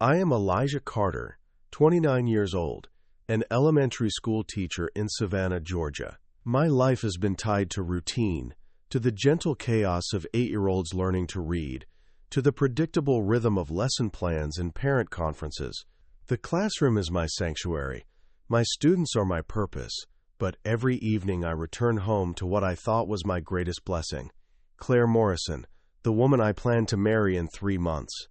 I am Elijah Carter, 29 years old, an elementary school teacher in Savannah, Georgia. My life has been tied to routine, to the gentle chaos of 8-year-olds learning to read, to the predictable rhythm of lesson plans and parent conferences. The classroom is my sanctuary. My students are my purpose, but every evening I return home to what I thought was my greatest blessing, Claire Morrison, the woman I planned to marry in 3 months.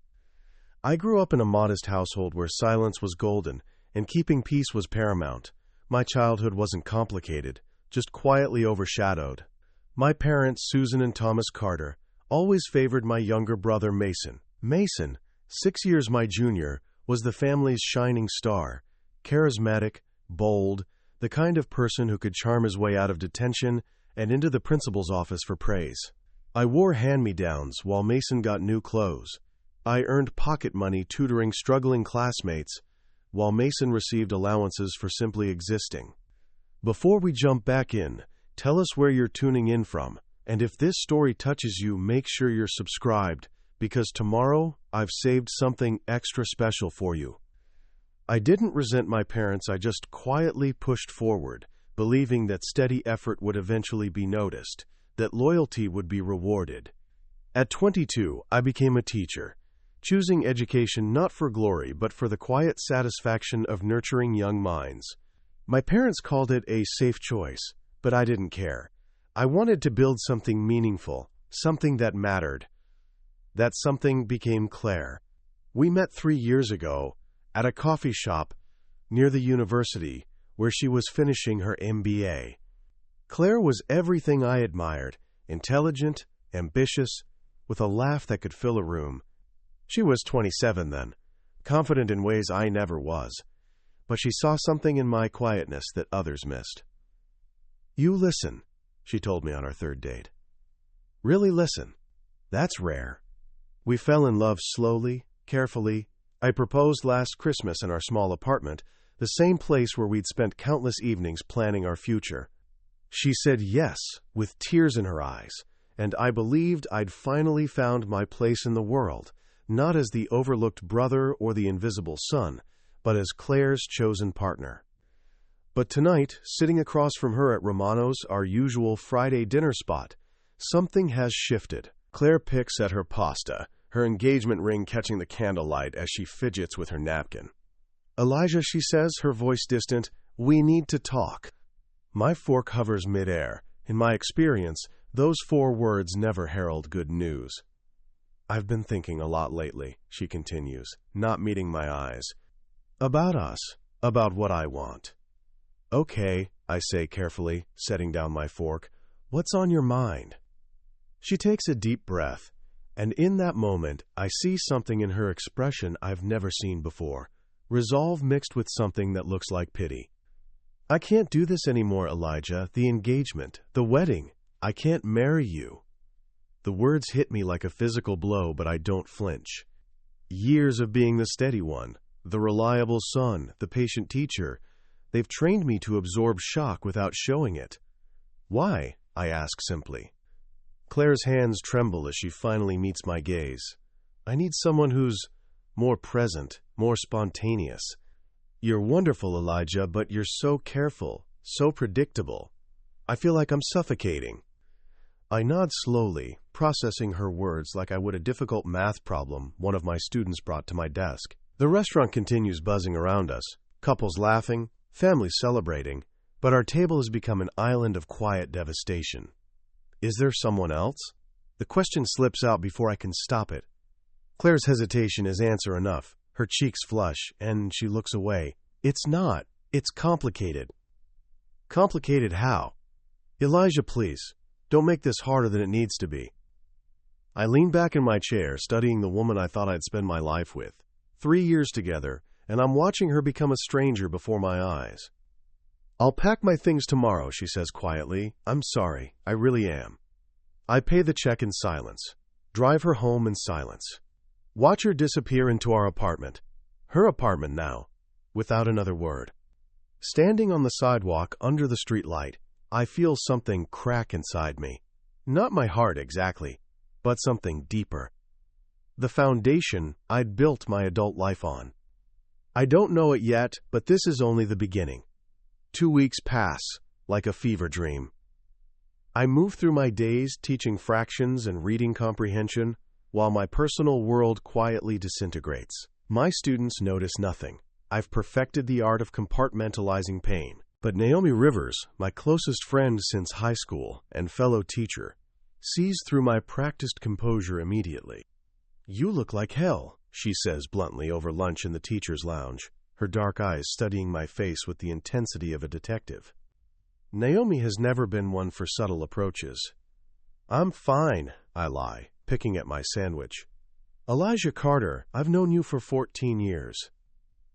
I grew up in a modest household where silence was golden and keeping peace was paramount. My childhood wasn't complicated, just quietly overshadowed. My parents, Susan and Thomas Carter, always favored my younger brother Mason. Mason, 6 years my junior, was the family's shining star, charismatic, bold, the kind of person who could charm his way out of detention and into the principal's office for praise. I wore hand-me-downs while Mason got new clothes. I earned pocket money tutoring struggling classmates, while Mason received allowances for simply existing. Before we jump back in, tell us where you're tuning in from, and if this story touches you, make sure you're subscribed, because tomorrow I've saved something extra special for you. I didn't resent my parents, I just quietly pushed forward, believing that steady effort would eventually be noticed, that loyalty would be rewarded. At 22, I became a teacher, choosing education not for glory but for the quiet satisfaction of nurturing young minds. My parents called it a safe choice, but I didn't care. I wanted to build something meaningful, something that mattered. That something became Claire. We met 3 years ago at a coffee shop near the university where she was finishing her MBA. Claire was everything I admired, intelligent, ambitious, with a laugh that could fill a room. She was 27 then, confident in ways I never was, but she saw something in my quietness that others missed. "You listen," she told me on our 3rd date. "Really listen. That's rare." We fell in love slowly, carefully. I proposed last Christmas in our small apartment, the same place where we'd spent countless evenings planning our future. She said yes, with tears in her eyes, and I believed I'd finally found my place in the world, not as the overlooked brother or the invisible son, but as Claire's chosen partner. But tonight, sitting across from her at Romano's, our usual Friday dinner spot, something has shifted. Claire picks at her pasta, her engagement ring catching the candlelight as she fidgets with her napkin. "Elijah," she says, her voice distant, "we need to talk." My fork hovers midair. In my experience, those 4 words never herald good news. "I've been thinking a lot lately," she continues, not meeting my eyes. "About us, about what I want." "Okay," I say carefully, setting down my fork. "What's on your mind?" She takes a deep breath, and in that moment, I see something in her expression I've never seen before, resolve mixed with something that looks like pity. "I can't do this anymore, Elijah. The engagement, the wedding. I can't marry you." The words hit me like a physical blow, but I don't flinch. Years of being the steady one, the reliable son, the patient teacher, they've trained me to absorb shock without showing it. "Why?" I ask simply. Claire's hands tremble as she finally meets my gaze. "I need someone who's more present, more spontaneous." "You're wonderful, Elijah, but you're so careful, so predictable. I feel like I'm suffocating." I nod slowly, processing her words like I would a difficult math problem one of my students brought to my desk. The restaurant continues buzzing around us, couples laughing, families celebrating, but our table has become an island of quiet devastation. Is there someone else? The question slips out before I can stop it. Claire's hesitation is answer enough. Her cheeks flush, and she looks away. "It's not. It's complicated." "Complicated how?" "Elijah, please. Don't make this harder than it needs to be." I lean back in my chair, studying the woman I thought I'd spend my life with. 3 years together, and I'm watching her become a stranger before my eyes. "I'll pack my things tomorrow," she says quietly. "I'm sorry. I really am." I pay the check in silence, drive her home in silence, watch her disappear into our apartment, her apartment now, without another word. Standing on the sidewalk under the streetlight, I feel something crack inside me. Not my heart exactly, but something deeper. the foundation I'd built my adult life on. I don't know it yet, but this is only the beginning. 2 weeks pass, like a fever dream. I move through my days teaching fractions and reading comprehension, while my personal world quietly disintegrates. My students notice nothing. I've perfected the art of compartmentalizing pain. But Naomi Rivers, my closest friend since high school and fellow teacher, sees through my practiced composure immediately. "You look like hell," she says bluntly over lunch in the teacher's lounge, her dark eyes studying my face with the intensity of a detective. Naomi has never been one for subtle approaches. "I'm fine," I lie, picking at my sandwich. "Elijah Carter, I've known you for 14 years.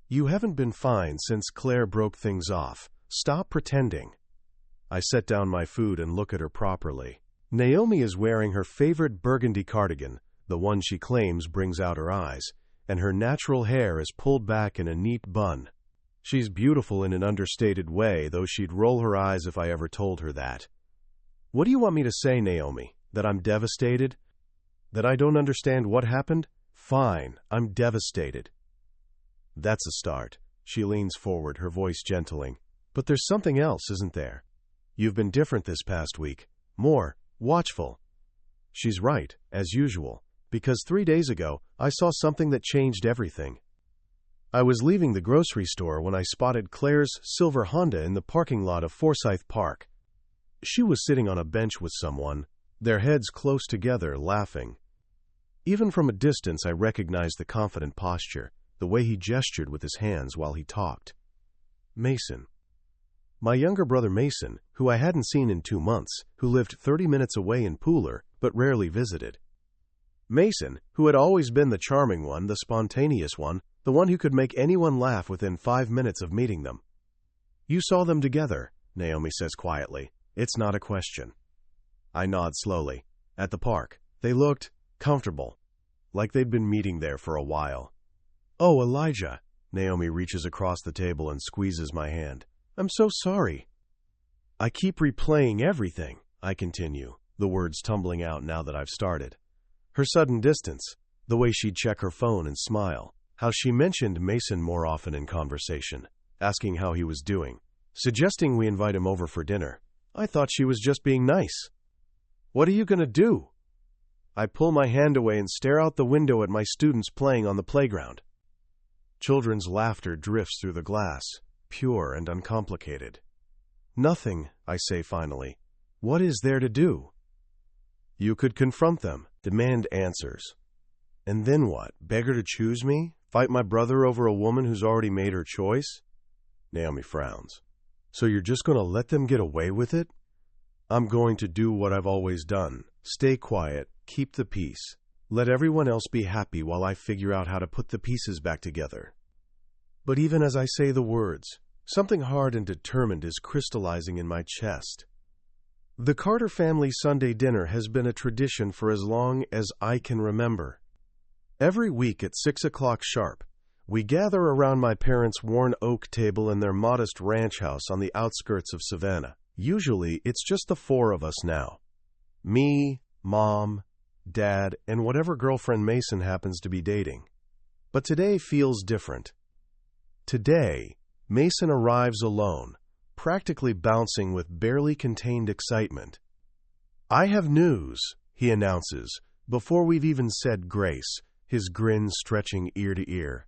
You haven't been fine since Claire broke things off. Stop pretending." I set down my food and look at her properly. Naomi is wearing her favorite burgundy cardigan, the one she claims brings out her eyes, and her natural hair is pulled back in a neat bun. She's beautiful in an understated way, though she'd roll her eyes if I ever told her that. "What do you want me to say, Naomi? That I'm devastated? That I don't understand what happened? Fine, I'm devastated." That's a start. She leans forward, her voice gentling. "But there's something else, isn't there? You've been different this past week. More watchful." She's right, as usual, because 3 days ago I saw something that changed everything. I was leaving the grocery store when I spotted Claire's silver Honda in the parking lot of Forsyth Park. She was sitting on a bench with someone, their heads close together, laughing. Even from a distance I recognized the confident posture, the way he gestured with his hands while he talked. Mason. My younger brother Mason, who I hadn't seen in 2 months, who lived 30 minutes away in Pooler, but rarely visited. Mason, who had always been the charming one, the spontaneous one, the one who could make anyone laugh within 5 minutes of meeting them. "You saw them together," Naomi says quietly. "It's not a question." I nod slowly. "At the park. They looked comfortable, like they'd been meeting there for a while." "Oh, Elijah." Naomi reaches across the table and squeezes my hand. "I'm so sorry." "I keep replaying everything," I continue, the words tumbling out now that I've started. Her sudden distance, the way she'd check her phone and smile, how she mentioned Mason more often in conversation, asking how he was doing, suggesting we invite him over for dinner. I thought she was just being nice. "What are you going to do?" I pull my hand away and stare out the window at my students playing on the playground. Children's laughter drifts through the glass, pure and uncomplicated. "Nothing," I say finally. "What is there to do?" "You could confront them, demand answers." "And then what? Beg her to choose me? Fight my brother over a woman who's already made her choice?" Naomi frowns. "So you're just going to let them get away with it?" "I'm going to do what I've always done. Stay quiet, keep the peace. Let everyone else be happy while I figure out how to put the pieces back together." But even as I say the words, something hard and determined is crystallizing in my chest. The Carter family Sunday dinner has been a tradition for as long as I can remember. Every week at 6 o'clock sharp, we gather around my parents' worn oak table in their modest ranch house on the outskirts of Savannah. Usually, it's just the 4 of us now. Me, Mom, Dad, and whatever girlfriend Mason happens to be dating. But today feels different. Today, Mason arrives alone, practically bouncing with barely contained excitement. "I have news," he announces, before we've even said grace, his grin stretching ear to ear.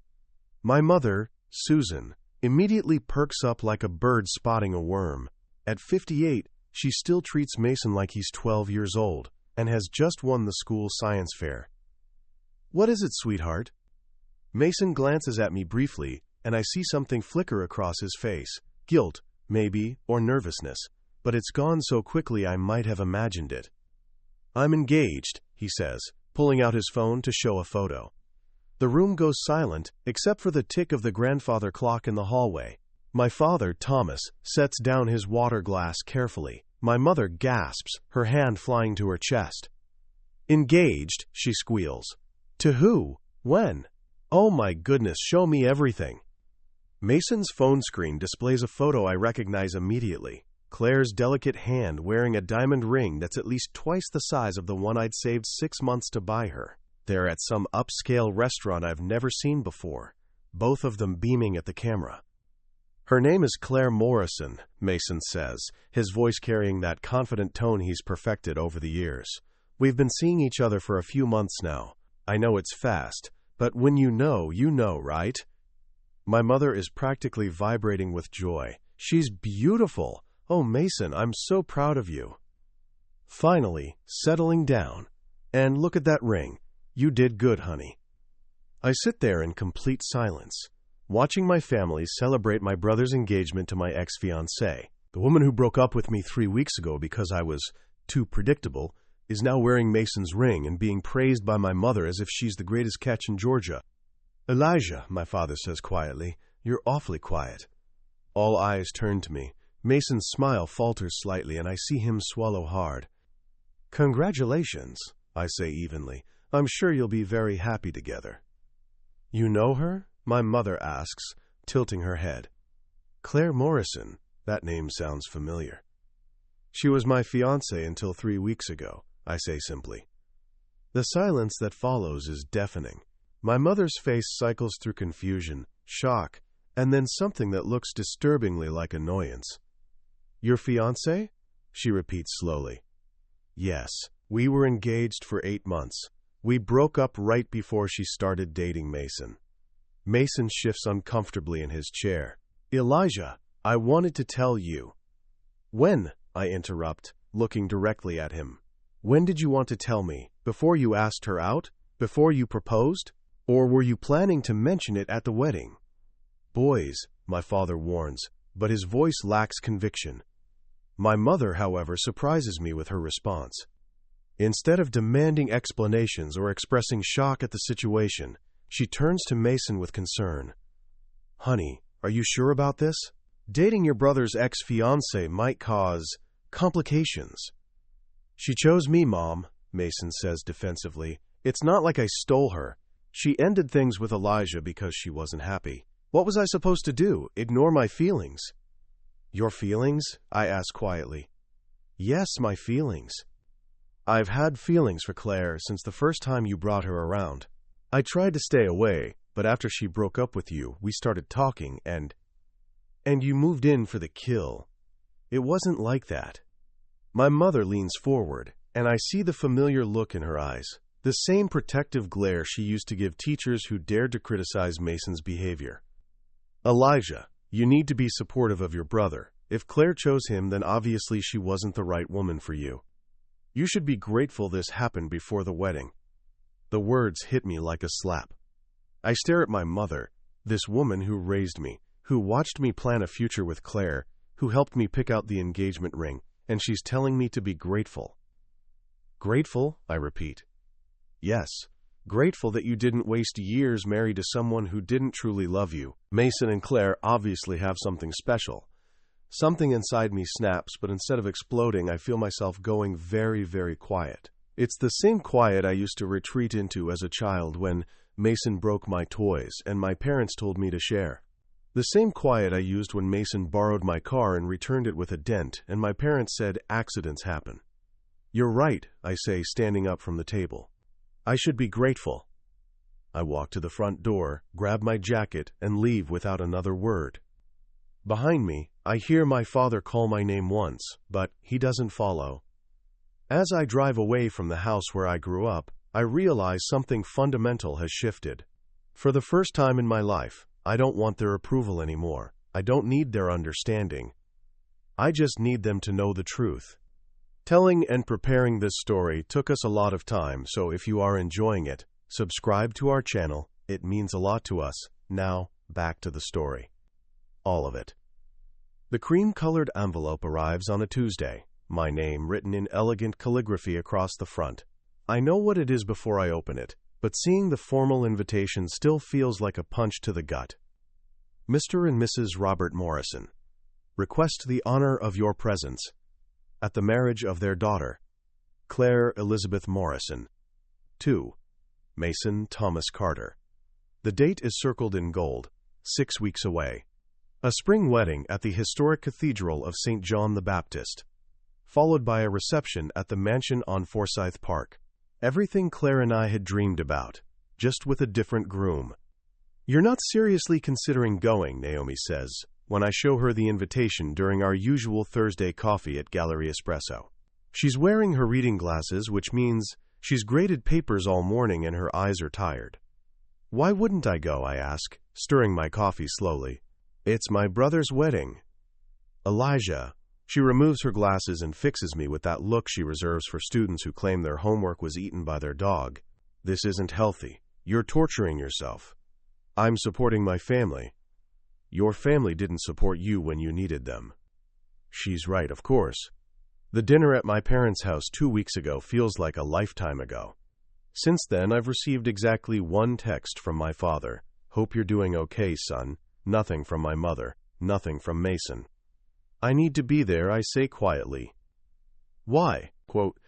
My mother, Susan, immediately perks up like a bird spotting a worm. At 58, she still treats Mason like he's 12 years old and has just won the school science fair. "What is it, sweetheart?" Mason glances at me briefly, and I see something flicker across his face. Guilt, maybe, or nervousness, but it's gone so quickly I might have imagined it. "I'm engaged," he says, pulling out his phone to show a photo. The room goes silent, except for the tick of the grandfather clock in the hallway. My father, Thomas, sets down his water glass carefully. My mother gasps, her hand flying to her chest. "Engaged," she squeals. "To who? When? Oh my goodness, show me everything." Mason's phone screen displays a photo I recognize immediately. Claire's delicate hand wearing a diamond ring that's at least twice the size of the one I'd saved 6 months to buy her. They're at some upscale restaurant I've never seen before, both of them beaming at the camera. Her name is Claire Morrison, Mason says, his voice carrying that confident tone he's perfected over the years. We've been seeing each other for a few months now. I know it's fast, but when you know, right? My mother is practically vibrating with joy. She's beautiful. Oh, Mason, I'm so proud of you. Finally, settling down. And look at that ring. You did good, honey. I sit there in complete silence, watching my family celebrate my brother's engagement to my ex-fiancée. The woman who broke up with me 3 weeks ago because I was too predictable is now wearing Mason's ring and being praised by my mother as if she's the greatest catch in Georgia. Elijah, my father says quietly, you're awfully quiet. All eyes turn to me. Mason's smile falters slightly and I see him swallow hard. Congratulations, I say evenly. I'm sure you'll be very happy together. You know her? My mother asks, tilting her head. Claire Morrison. That name sounds familiar. She was my fiancée until 3 weeks ago, I say simply. The silence that follows is deafening. My mother's face cycles through confusion, shock, and then something that looks disturbingly like annoyance. Your fiancé? She repeats slowly. Yes, we were engaged for 8 months. We broke up right before she started dating Mason. Mason shifts uncomfortably in his chair. Elijah, I wanted to tell you. When? I interrupt, looking directly at him. When did you want to tell me? Before you asked her out? Before you proposed? Or were you planning to mention it at the wedding? Boys, my father warns, but his voice lacks conviction. My mother, however, surprises me with her response. Instead of demanding explanations or expressing shock at the situation, she turns to Mason with concern. Honey, are you sure about this? Dating your brother's ex-fiancée might cause complications. She chose me, Mom, Mason says defensively. It's not like I stole her. She ended things with Elijah because she wasn't happy. What was I supposed to do? Ignore my feelings? Your feelings? I ask quietly. Yes, my feelings. I've had feelings for Claire since the first time you brought her around. I tried to stay away, but after she broke up with you, we started talking and you moved in for the kill. It wasn't like that. My mother leans forward, and I see the familiar look in her eyes, the same protective glare she used to give teachers who dared to criticize Mason's behavior. Elijah, you need to be supportive of your brother. If Claire chose him, then obviously she wasn't the right woman for you. You should be grateful this happened before the wedding. The words hit me like a slap. I stare at my mother, this woman who raised me, who watched me plan a future with Claire, who helped me pick out the engagement ring, and she's telling me to be grateful. Grateful, I repeat. Yes, grateful that you didn't waste years married to someone who didn't truly love you. Mason and Claire obviously have something special. Something inside me snaps, but instead of exploding, I feel myself going very, very quiet. It's the same quiet I used to retreat into as a child when Mason broke my toys and my parents told me to share. The same quiet I used when Mason borrowed my car and returned it with a dent, and my parents said accidents happen. You're right, I say, standing up from the table. I should be grateful. I walk to the front door, grab my jacket, and leave without another word. Behind me, I hear my father call my name once, but he doesn't follow. As I drive away from the house where I grew up, I realize something fundamental has shifted. For the first time in my life, I don't want their approval anymore. I don't need their understanding. I just need them to know the truth. Telling and preparing this story took us a lot of time, so if you are enjoying it, subscribe to our channel. It means a lot to us. Now, back to the story. All of it. The cream-colored envelope arrives on a Tuesday, my name written in elegant calligraphy across the front. I know what it is before I open it, but seeing the formal invitation still feels like a punch to the gut. Mr. and Mrs. Robert Morrison request the honor of your presence at the marriage of their daughter, Claire Elizabeth Morrison, to Mason Thomas Carter. The date is circled in gold, 6 weeks away. A spring wedding at the historic Cathedral of St. John the Baptist, followed by a reception at the mansion on Forsyth Park. Everything Claire and I had dreamed about, just with a different groom. "You're not seriously considering going," Naomi says, when I show her the invitation during our usual Thursday coffee at Gallery Espresso. She's wearing her reading glasses, which means she's graded papers all morning and her eyes are tired. "Why wouldn't I go?" I ask, stirring my coffee slowly. "It's my brother's wedding." "Elijah." She removes her glasses and fixes me with that look she reserves for students who claim their homework was eaten by their dog. "This isn't healthy. You're torturing yourself." "I'm supporting my family." "Your family didn't support you when you needed them." She's right, of course. The dinner at my parents' house 2 weeks ago feels like a lifetime ago. Since then, I've received exactly one text from my father. "Hope you're doing okay, son." Nothing from my mother. Nothing from Mason. "I need to be there," I say quietly. "Why?" Quote,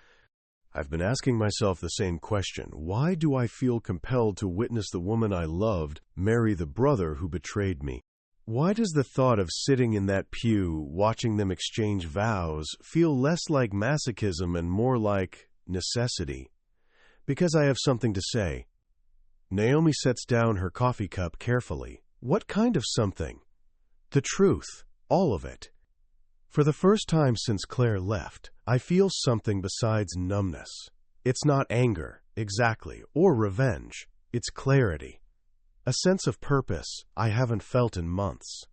"I've been asking myself the same question. Why do I feel compelled to witness the woman I loved marry the brother who betrayed me? Why does the thought of sitting in that pew, watching them exchange vows, feel less like masochism and more like necessity? Because I have something to say." Naomi sets down her coffee cup carefully. "What kind of something?" "The truth. All of it." For the first time since Claire left, I feel something besides numbness. It's not anger, exactly, or revenge. It's clarity. A sense of purpose I haven't felt in months.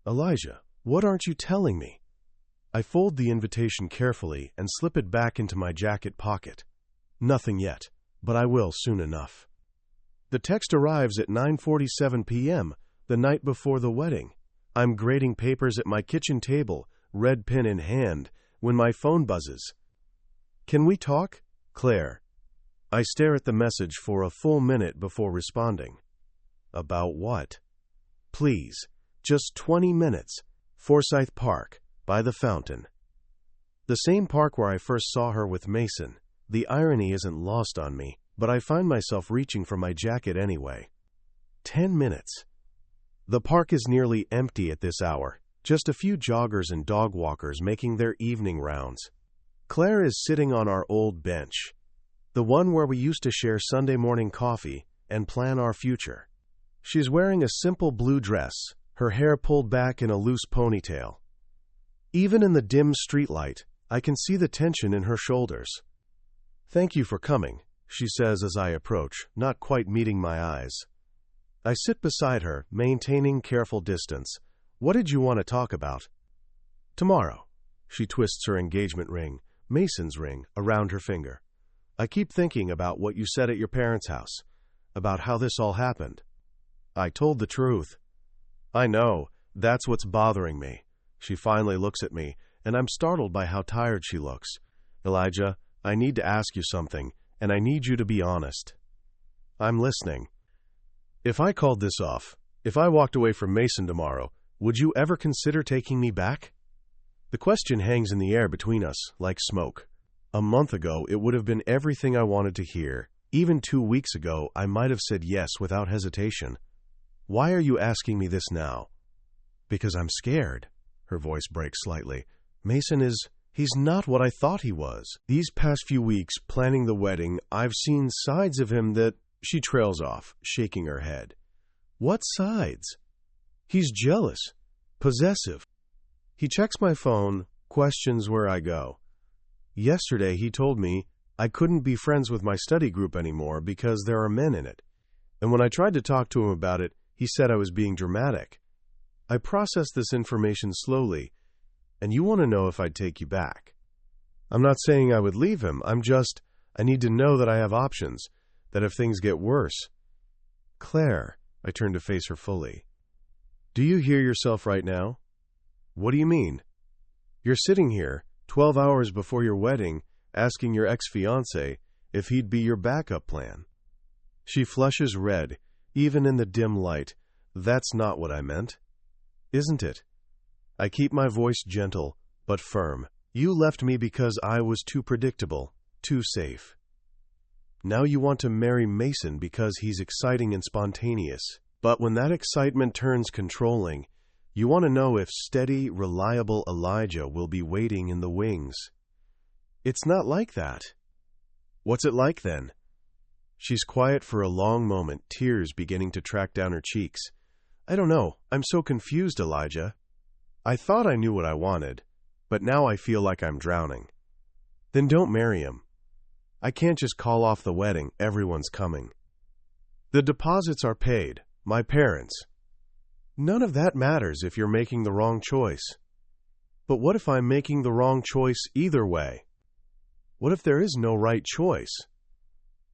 "Elijah, what aren't you telling me?" I fold the invitation carefully and slip it back into my jacket pocket. "Nothing yet, but I will soon enough." The text arrives at 9:47 p.m., the night before the wedding. I'm grading papers at my kitchen table, red pen in hand, when my phone buzzes. "Can we talk?" Claire. I stare at the message for a full minute before responding. "About what?" "Please, just 20 minutes. Forsyth Park, by the fountain." The same park where I first saw her with Mason. The irony isn't lost on me, but I find myself reaching for my jacket anyway. 10 minutes. The park is nearly empty at this hour, just a few joggers and dog walkers making their evening rounds. Claire is sitting on our old bench, the one where we used to share Sunday morning coffee and plan our future. She's wearing a simple blue dress, her hair pulled back in a loose ponytail. Even in the dim streetlight, I can see the tension in her shoulders. "Thank you for coming," she says as I approach, not quite meeting my eyes. I sit beside her, maintaining careful distance. "What did you want to talk about?" "Tomorrow." She twists her engagement ring, Mason's ring, around her finger. "I keep thinking about what you said at your parents' house, about how this all happened." I told the truth. "I know. That's what's bothering me." She finally looks at me, and I'm startled by how tired she looks. "Elijah, I need to ask you something, and I need you to be honest." "I'm listening." "If I called this off, if I walked away from Mason tomorrow, would you ever consider taking me back?" The question hangs in the air between us, like smoke. A month ago, it would have been everything I wanted to hear. Even 2 weeks ago, I might have said yes without hesitation. "Why are you asking me this now?" "Because I'm scared." Her voice breaks slightly. He's not what I thought he was. These past few weeks, planning the wedding, I've seen sides of him that... She trails off, shaking her head. "What sides?" "He's jealous, possessive. He checks my phone, questions where I go. Yesterday he told me I couldn't be friends with my study group anymore because there are men in it. And when I tried to talk to him about it, he said I was being dramatic. I processed this information slowly, and you want to know if I'd take you back. I'm not saying I would leave him, I need to know that I have options, that if things get worse." "Claire," I turn to face her fully. "Do you hear yourself right now?" "What do you mean?" "You're sitting here, 12 hours before your wedding, asking your ex-fiancé if he'd be your backup plan." She flushes red, even in the dim light. "That's not what I meant." "Isn't it?" I keep my voice gentle, but firm. "You left me because I was too predictable, too safe. Now you want to marry Mason because he's exciting and spontaneous. But when that excitement turns controlling, you want to know if steady, reliable Elijah will be waiting in the wings. It's not like that." What's it like then? She's quiet for a long moment, tears beginning to track down her cheeks. I don't know. I'm so confused, Elijah. I thought I knew what I wanted, but now I feel like I'm drowning. Then don't marry him. I can't just call off the wedding. Everyone's coming. The deposits are paid. My parents. None of that matters if you're making the wrong choice. But what if I'm making the wrong choice either way? What if there is no right choice?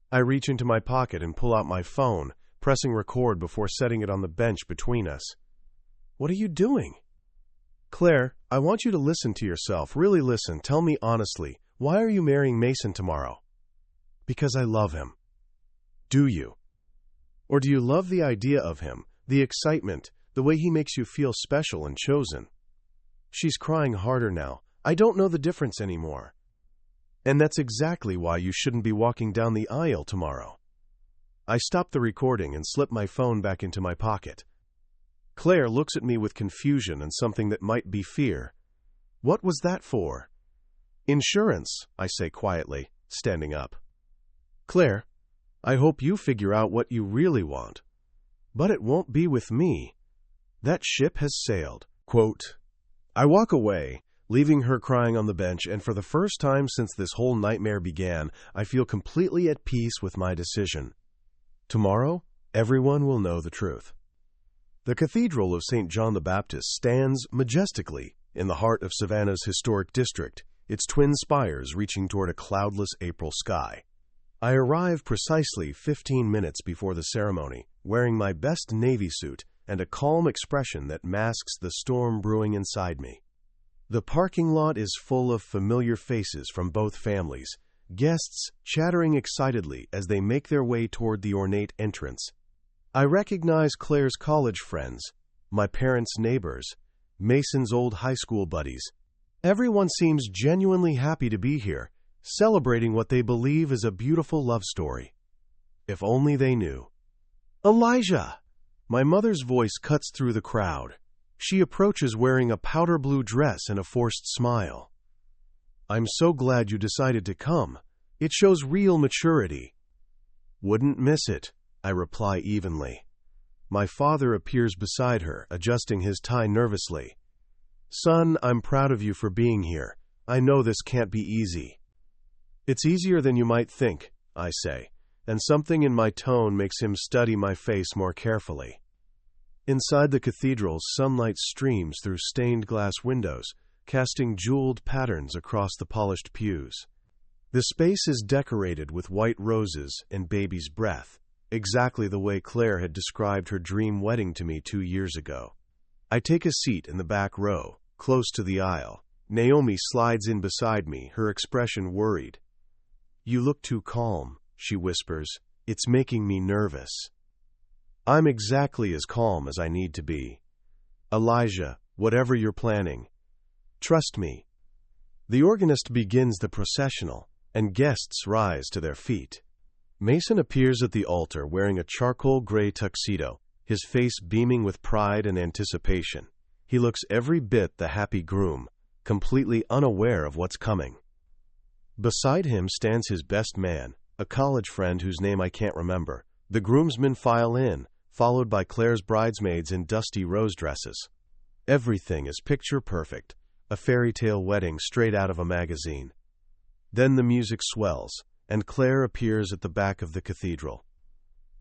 I reach into my pocket and pull out my phone, pressing record before setting it on the bench between us. What are you doing? Claire, I want you to listen to yourself. Really listen. Tell me honestly, why are you marrying Mason tomorrow? Because I love him. Do you? Or do you love the idea of him, the excitement, the way he makes you feel special and chosen? She's crying harder now. I don't know the difference anymore. And that's exactly why you shouldn't be walking down the aisle tomorrow. I stop the recording and slip my phone back into my pocket. Claire looks at me with confusion and something that might be fear. What was that for? Insurance, I say quietly, standing up. Claire, I hope you figure out what you really want. But it won't be with me. That ship has sailed. Quote, I walk away, leaving her crying on the bench, and for the first time since this whole nightmare began, I feel completely at peace with my decision. Tomorrow, everyone will know the truth. The Cathedral of St. John the Baptist stands majestically in the heart of Savannah's historic district, its twin spires reaching toward a cloudless April sky. I arrive precisely 15 minutes before the ceremony, wearing my best navy suit and a calm expression that masks the storm brewing inside me. The parking lot is full of familiar faces from both families, guests chattering excitedly as they make their way toward the ornate entrance. I recognize Claire's college friends, my parents' neighbors, Mason's old high school buddies. Everyone seems genuinely happy to be here, celebrating what they believe is a beautiful love story. If only they knew. Elijah! My mother's voice cuts through the crowd. She approaches wearing a powder blue dress and a forced smile. I'm so glad you decided to come. It shows real maturity. Wouldn't miss it, I reply evenly. My father appears beside her, adjusting his tie nervously. Son, I'm proud of you for being here. I know this can't be easy. It's easier than you might think, I say, and something in my tone makes him study my face more carefully. Inside the cathedral, sunlight streams through stained glass windows, casting jeweled patterns across the polished pews. The space is decorated with white roses and baby's breath, exactly the way Claire had described her dream wedding to me 2 years ago. I take a seat in the back row, close to the aisle. Naomi slides in beside me, her expression worried. You look too calm, she whispers. It's making me nervous. I'm exactly as calm as I need to be. Elijah, whatever you're planning, trust me. The organist begins the processional, and guests rise to their feet. Mason appears at the altar wearing a charcoal gray tuxedo, his face beaming with pride and anticipation. He looks every bit the happy groom, completely unaware of what's coming. Beside him stands his best man, a college friend whose name I can't remember. The groomsmen file in, followed by Claire's bridesmaids in dusty rose dresses. Everything is picture perfect, a fairy tale wedding straight out of a magazine. Then the music swells, and Claire appears at the back of the cathedral.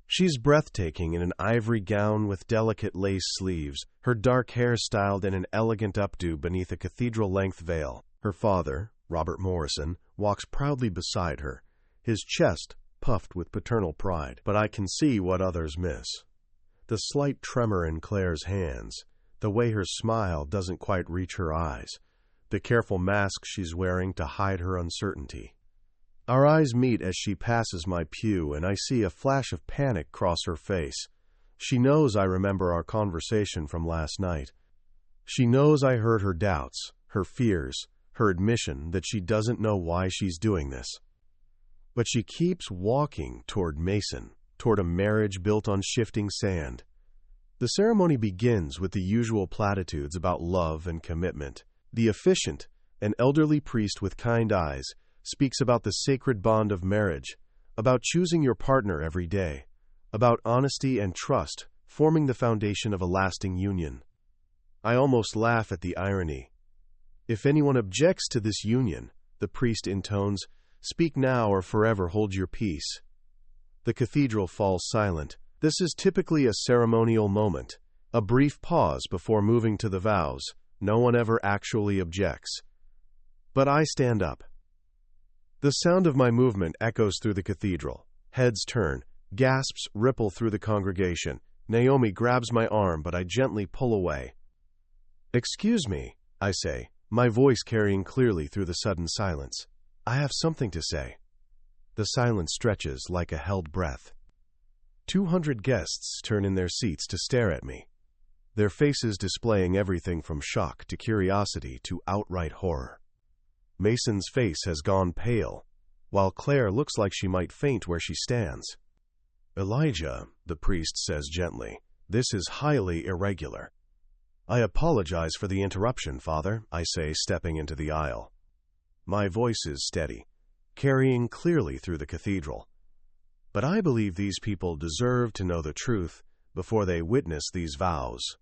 She's breathtaking in an ivory gown with delicate lace sleeves, her dark hair styled in an elegant updo beneath a cathedral-length veil. Her father, Robert Morrison, walks proudly beside her, his chest puffed with paternal pride. But I can see what others miss. The slight tremor in Claire's hands, the way her smile doesn't quite reach her eyes, the careful mask she's wearing to hide her uncertainty. Our eyes meet as she passes my pew, and I see a flash of panic cross her face. She knows I remember our conversation from last night. She knows I heard her doubts, her fears, her admission that she doesn't know why she's doing this. But she keeps walking toward Mason, toward a marriage built on shifting sand. The ceremony begins with the usual platitudes about love and commitment. The officiant, an elderly priest with kind eyes, speaks about the sacred bond of marriage, about choosing your partner every day, about honesty and trust forming the foundation of a lasting union. I almost laugh at the irony. If anyone objects to this union, the priest intones, speak now or forever hold your peace. The cathedral falls silent. This is typically a ceremonial moment, a brief pause before moving to the vows. No one ever actually objects. But I stand up. The sound of my movement echoes through the cathedral. Heads turn. Gasps ripple through the congregation. Naomi grabs my arm, but I gently pull away. "Excuse me," I say, my voice carrying clearly through the sudden silence. "I have something to say." The silence stretches like a held breath. 200 guests turn in their seats to stare at me, their faces displaying everything from shock to curiosity to outright horror. Mason's face has gone pale, while Claire looks like she might faint where she stands. "Elijah," the priest says gently, "this is highly irregular." "I apologize for the interruption, Father," I say, stepping into the aisle. My voice is steady, carrying clearly through the cathedral. But I believe these people deserve to know the truth before they witness these vows.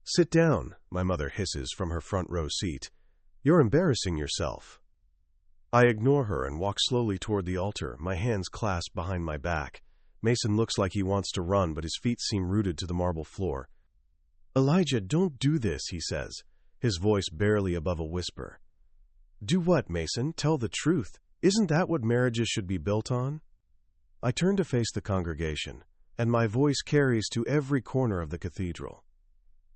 "Sit down," my mother hisses from her front row seat. "You're embarrassing yourself." I ignore her and walk slowly toward the altar, my hands clasped behind my back. Mason looks like he wants to run, but his feet seem rooted to the marble floor. "Elijah, don't do this," he says, his voice barely above a whisper. "Do what, Mason? Tell the truth. Isn't that what marriages should be built on?" I turn to face the congregation, and my voice carries to every corner of the cathedral.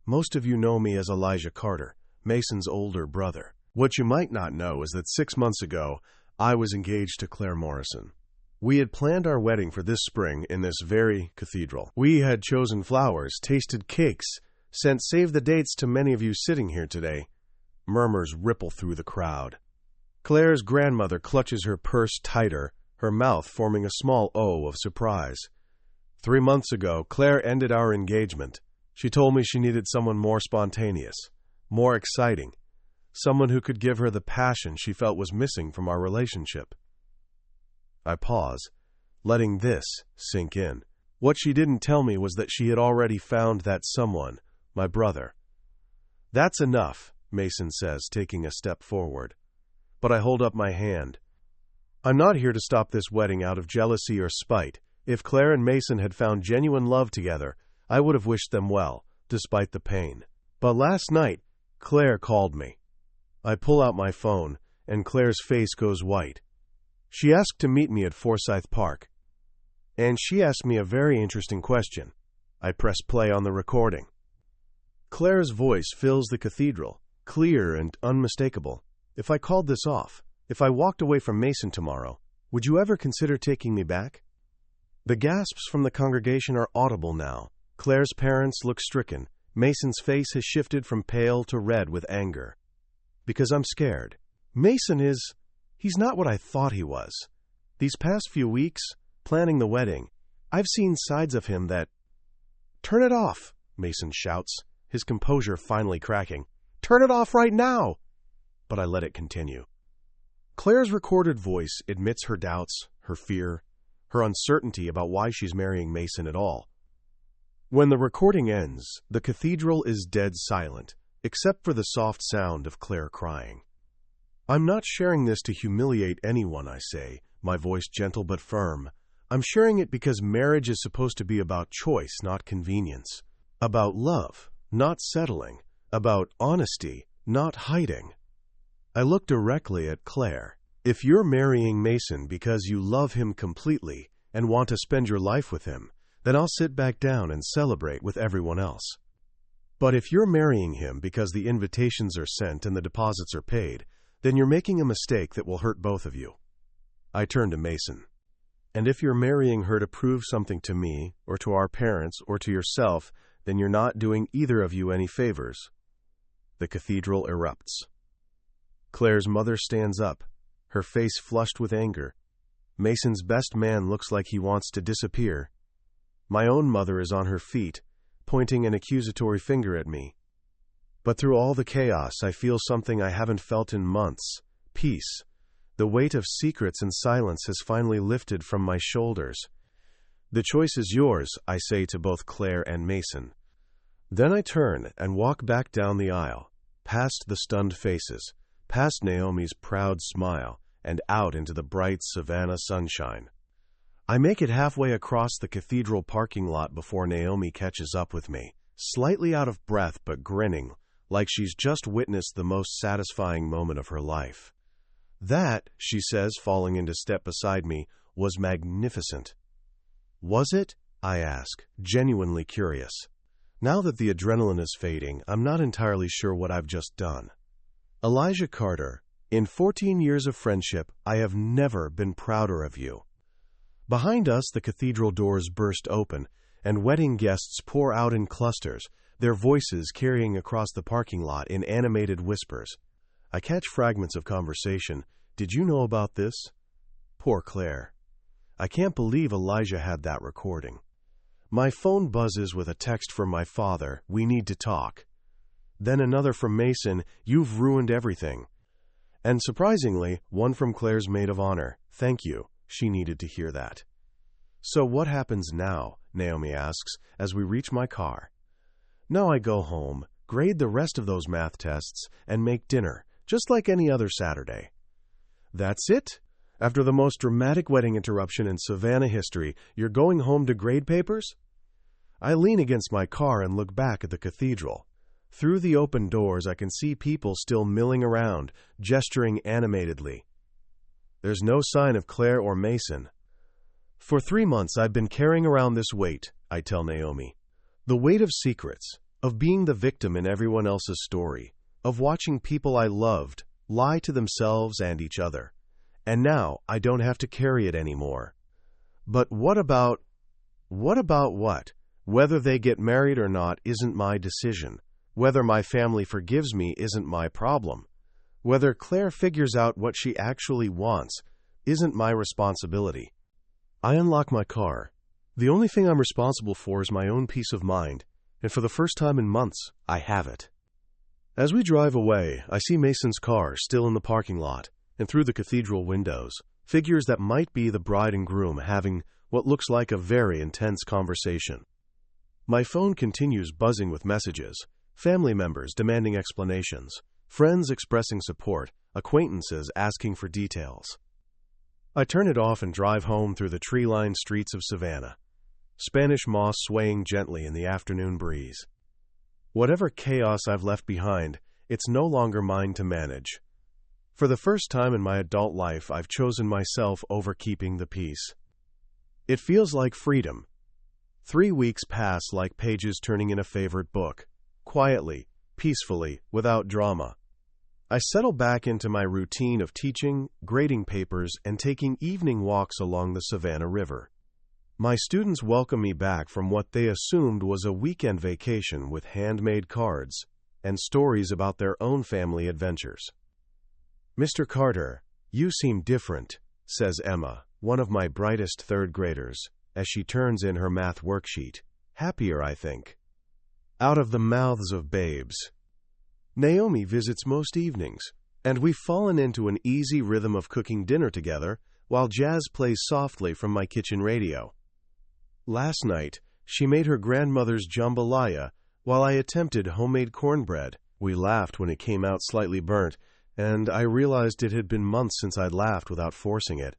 Most of you know me as Elijah Carter, Mason's older brother. What you might not know is that 6 months ago, I was engaged to Claire Morrison. We had planned our wedding for this spring in this very cathedral. We had chosen flowers, tasted cakes, sent save the dates to many of you sitting here today. Murmurs ripple through the crowd. Claire's grandmother clutches her purse tighter, her mouth forming a small O of surprise. 3 months ago, Claire ended our engagement. She told me she needed someone more spontaneous, more exciting, someone who could give her the passion she felt was missing from our relationship. I pause, letting this sink in. What she didn't tell me was that she had already found that someone, my brother. "That's enough," Mason says, taking a step forward. But I hold up my hand. "I'm not here to stop this wedding out of jealousy or spite. If Claire and Mason had found genuine love together, I would have wished them well, despite the pain. But last night, Claire called me." I pull out my phone, and Claire's face goes white. "She asked to meet me at Forsyth Park. And she asked me a very interesting question." I press play on the recording. Claire's voice fills the cathedral, clear and unmistakable. "If I called this off, if I walked away from Mason tomorrow, would you ever consider taking me back?" The gasps from the congregation are audible now. Claire's parents look stricken. Mason's face has shifted from pale to red with anger. "Because I'm scared. Mason he's not what I thought he was. These past few weeks, planning the wedding, I've seen sides of him that—" "Turn it off," Mason shouts, his composure finally cracking. "Turn it off right now!" But I let it continue. Claire's recorded voice admits her doubts, her fear, her uncertainty about why she's marrying Mason at all. When the recording ends, the cathedral is dead silent, except for the soft sound of Claire crying. "I'm not sharing this to humiliate anyone," I say, my voice gentle but firm. "I'm sharing it because marriage is supposed to be about choice, not convenience. About love, not settling. About honesty, not hiding." I look directly at Claire. "If you're marrying Mason because you love him completely and want to spend your life with him, then I'll sit back down and celebrate with everyone else. But if you're marrying him because the invitations are sent and the deposits are paid, then you're making a mistake that will hurt both of you." I turn to Mason. "And if you're marrying her to prove something to me, or to our parents, or to yourself, then you're not doing either of you any favors." The cathedral erupts. Claire's mother stands up, her face flushed with anger. Mason's best man looks like he wants to disappear. My own mother is on her feet, pointing an accusatory finger at me. But through all the chaos, I feel something I haven't felt in months: peace. The weight of secrets and silence has finally lifted from my shoulders. The choice is yours, I say to both Claire and Mason. Then I turn and walk back down the aisle, past the stunned faces, past Naomi's proud smile, and out into the bright Savannah sunshine. I make it halfway across the cathedral parking lot before Naomi catches up with me, slightly out of breath but grinning, like she's just witnessed the most satisfying moment of her life. That, she says, falling into step beside me, was magnificent. Was it? I ask, genuinely curious. Now that the adrenaline is fading, I'm not entirely sure what I've just done. Elijah Carter, in 14 years of friendship, I have never been prouder of you. Behind us, the cathedral doors burst open, and wedding guests pour out in clusters, their voices carrying across the parking lot in animated whispers. I catch fragments of conversation. Did you know about this? Poor Claire. I can't believe Elijah had that recording. My phone buzzes with a text from my father, we need to talk. Then another from Mason, you've ruined everything. And surprisingly, one from Claire's maid of honor, thank you, she needed to hear that. So what happens now? Naomi asks, as we reach my car. Now I go home, grade the rest of those math tests, and make dinner, just like any other Saturday. That's it? After the most dramatic wedding interruption in Savannah history, you're going home to grade papers? I lean against my car and look back at the cathedral. Through the open doors, I can see people still milling around, gesturing animatedly. There's no sign of Claire or Mason. For 3 months, I've been carrying around this weight, I tell Naomi. The weight of secrets, of being the victim in everyone else's story, of watching people I loved lie to themselves and each other. And now I don't have to carry it anymore. But what about what? Whether they get married or not isn't my decision. Whether my family forgives me isn't my problem. Whether Claire figures out what she actually wants isn't my responsibility. I unlock my car. The only thing I'm responsible for is my own peace of mind, and for the first time in months, I have it. As we drive away, I see Mason's car still in the parking lot, and through the cathedral windows, figures that might be the bride and groom having what looks like a very intense conversation. My phone continues buzzing with messages, family members demanding explanations, friends expressing support, acquaintances asking for details. I turn it off and drive home through the tree-lined streets of Savannah, Spanish moss swaying gently in the afternoon breeze. Whatever chaos I've left behind, it's no longer mine to manage. For the first time in my adult life, I've chosen myself over keeping the peace. It feels like freedom. 3 weeks pass like pages turning in a favorite book, quietly, peacefully, without drama. I settle back into my routine of teaching, grading papers, and taking evening walks along the Savannah River. My students welcome me back from what they assumed was a weekend vacation with handmade cards and stories about their own family adventures. Mr. Carter, you seem different, says Emma, one of my brightest third graders, as she turns in her math worksheet. Happier, I think. Out of the mouths of babes. Naomi visits most evenings, and we've fallen into an easy rhythm of cooking dinner together while jazz plays softly from my kitchen radio. Last night, she made her grandmother's jambalaya while I attempted homemade cornbread. We laughed when it came out slightly burnt, and I realized it had been months since I'd laughed without forcing it.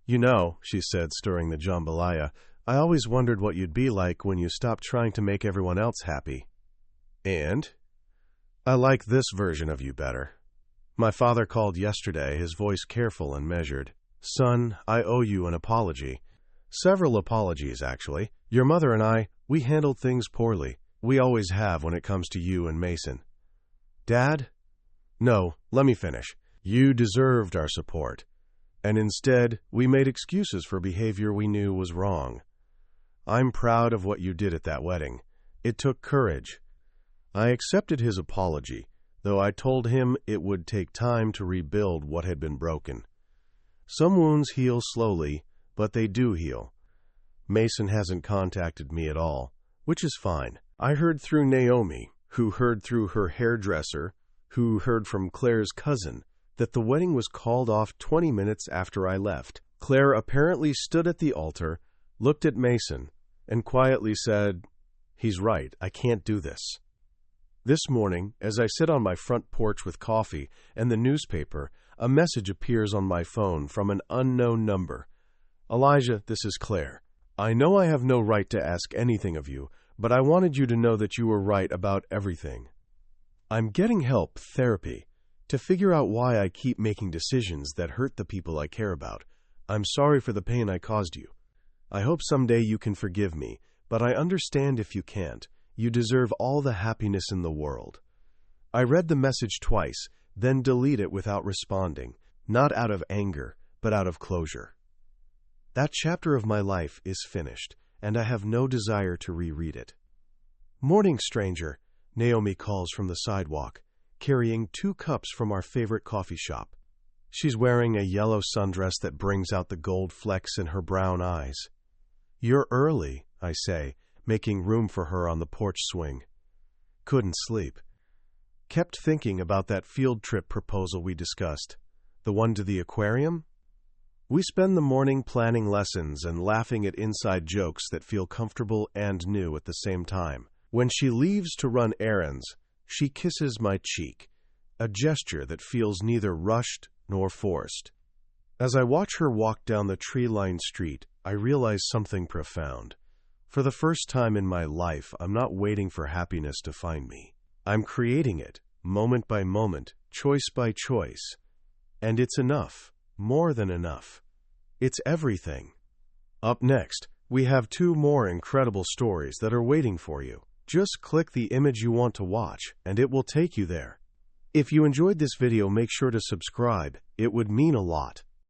You know, she said, stirring the jambalaya, I always wondered what you'd be like when you stopped trying to make everyone else happy. And? I like this version of you better. My father called yesterday, his voice careful and measured. Son, I owe you an apology. Several apologies, actually. Your mother and I, we handled things poorly. We always have when it comes to you and Mason. Dad? No, let me finish. You deserved our support. And instead, we made excuses for behavior we knew was wrong. I'm proud of what you did at that wedding. It took courage. I accepted his apology, though I told him it would take time to rebuild what had been broken. Some wounds heal slowly, but they do heal. Mason hasn't contacted me at all, which is fine. I heard through Naomi, who heard through her hairdresser, who heard from Claire's cousin, that the wedding was called off 20 minutes after I left. Claire apparently stood at the altar, looked at Mason, and quietly said, "He's right, I can't do this." This morning, as I sit on my front porch with coffee and the newspaper, a message appears on my phone from an unknown number. "Elijah, this is Claire. I know I have no right to ask anything of you, but I wanted you to know that you were right about everything. I'm getting help, therapy, to figure out why I keep making decisions that hurt the people I care about. I'm sorry for the pain I caused you. I hope someday you can forgive me, but I understand if you can't. You deserve all the happiness in the world." I read the message twice, then delete it without responding, not out of anger, but out of closure. That chapter of my life is finished, and I have no desire to reread it. "Morning, stranger," Naomi calls from the sidewalk, carrying 2 cups from our favorite coffee shop. She's wearing a yellow sundress that brings out the gold flecks in her brown eyes. "You're early," I say, making room for her on the porch swing. "Couldn't sleep. Kept thinking about that field trip proposal we discussed. The one to the aquarium?" We spend the morning planning lessons and laughing at inside jokes that feel comfortable and new at the same time. When she leaves to run errands, she kisses my cheek, a gesture that feels neither rushed nor forced. As I watch her walk down the tree-lined street, I realize something profound. For the first time in my life, I'm not waiting for happiness to find me. I'm creating it, moment by moment, choice by choice. And it's enough, more than enough. It's everything. Up next, we have 2 more incredible stories that are waiting for you. Just click the image you want to watch, and it will take you there. If you enjoyed this video, make sure to subscribe. It would mean a lot.